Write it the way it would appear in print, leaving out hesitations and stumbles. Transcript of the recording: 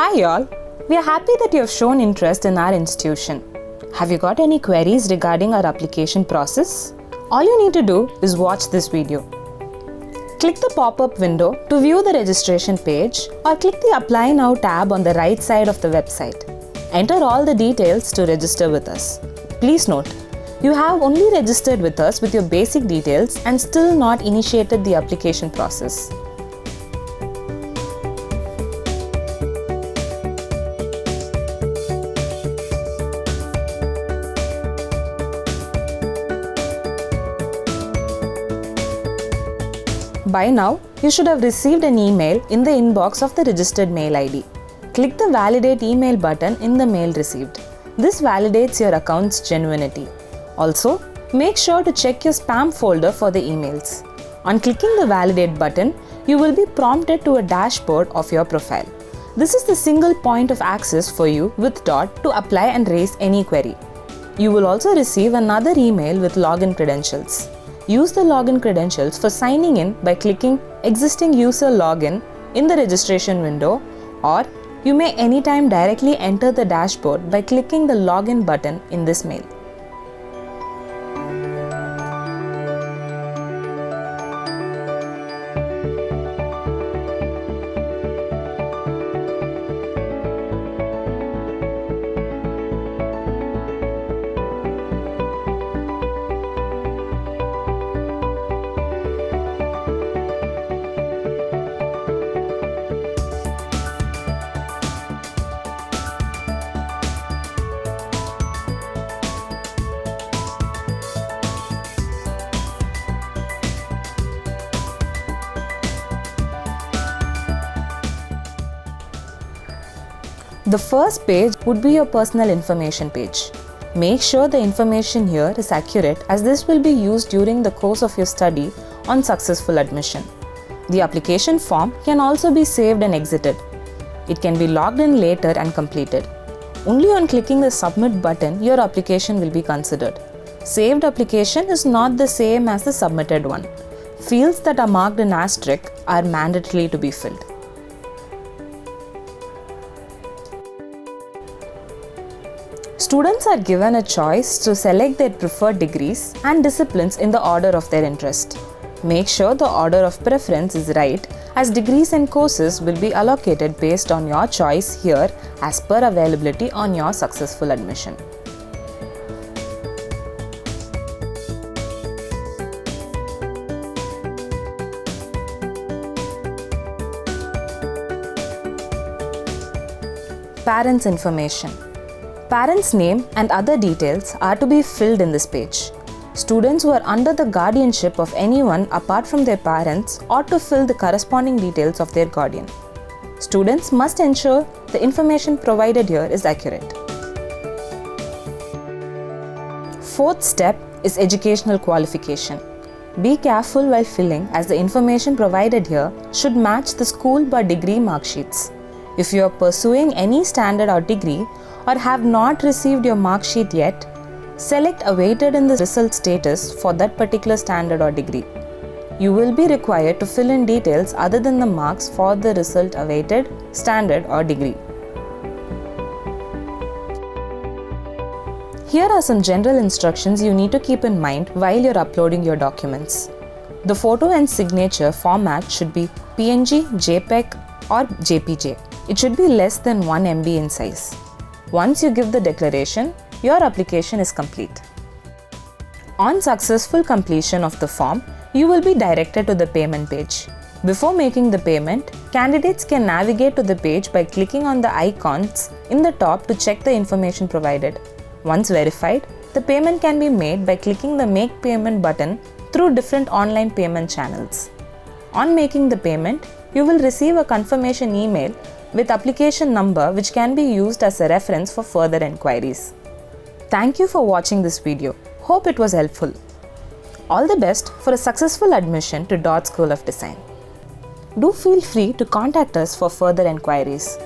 Hi all, we are happy that you have shown interest in our institution. Have you got any queries regarding our application process? All you need to do is watch this video. Click the pop-up window to view the registration page or click the Apply Now tab on the right side of the website. Enter all the details to register with us. Please note, you have only registered with us with your basic details and still not initiated the application process. By now, you should have received an email in the inbox of the registered mail ID. Click the Validate Email button in the mail received. This validates your account's genuinity. Also, make sure to check your spam folder for the emails. On clicking the Validate button, you will be prompted to a dashboard of your profile. This is the single point of access for you with DOT to apply and raise any query. You will also receive another email with login credentials. Use the login credentials for signing in by clicking Existing User Login in the registration window, or you may anytime directly enter the dashboard by clicking the Login button in this mail. The first page would be your personal information page. Make sure the information here is accurate, as this will be used during the course of your study on successful admission. The application form can also be saved and exited. It can be logged in later and completed. Only on clicking the Submit button, your application will be considered. Saved application is not the same as the submitted one. Fields that are marked in asterisk are mandatory to be filled. Students are given a choice to select their preferred degrees and disciplines in the order of their interest. Make sure the order of preference is right, as degrees and courses will be allocated based on your choice here as per availability on your successful admission. Parents' information. Parents' name and other details are to be filled in this page. Students who are under the guardianship of anyone apart from their parents ought to fill the corresponding details of their guardian. Students must ensure the information provided here is accurate. Fourth step is educational qualification. Be careful while filling, as the information provided here should match the school bar degree mark sheets. If you are pursuing any standard or degree or have not received your mark sheet yet, select Awaited in the result status for that particular standard or degree. You will be required to fill in details other than the marks for the result awaited, standard or degree. Here are some general instructions you need to keep in mind while you're uploading your documents. The photo and signature format should be PNG, JPEG or JPG. It should be less than 1 MB in size. Once you give the declaration, your application is complete. On successful completion of the form, you will be directed to the payment page. Before making the payment, candidates can navigate to the page by clicking on the icons in the top to check the information provided. Once verified, the payment can be made by clicking the Make Payment button through different online payment channels. On making the payment, you will receive a confirmation email with application number, which can be used as a reference for further enquiries. Thank you for watching this video. Hope it was helpful. All the best for a successful admission to DOT School of Design. Do feel free to contact us for further enquiries.